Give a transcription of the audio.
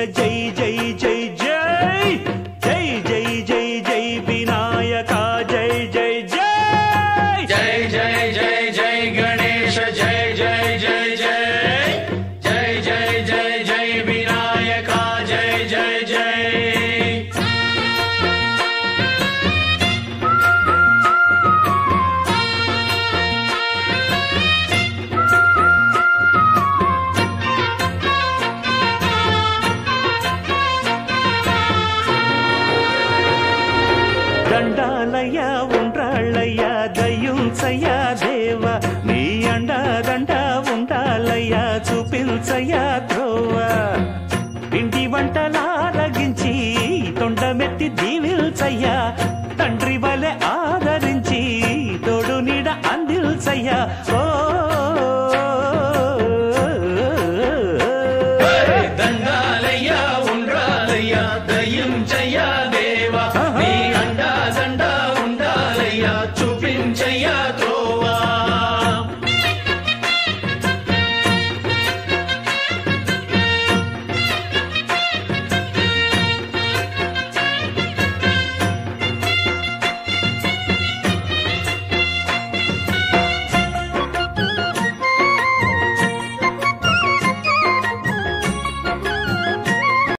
జై జై జై జై జై జై జై జై వినాయక జై జై జై జై జై జై జై గణేశ జై జై జై జై జై జై జై జై వినాయక జై జై జై దండాలయ్యా ఉండ్రాళ్ళయ్యా దయ్యుంచయ్యా దేవ నీ అండా దండ ఉండాలయ్యా చూపించయ్యా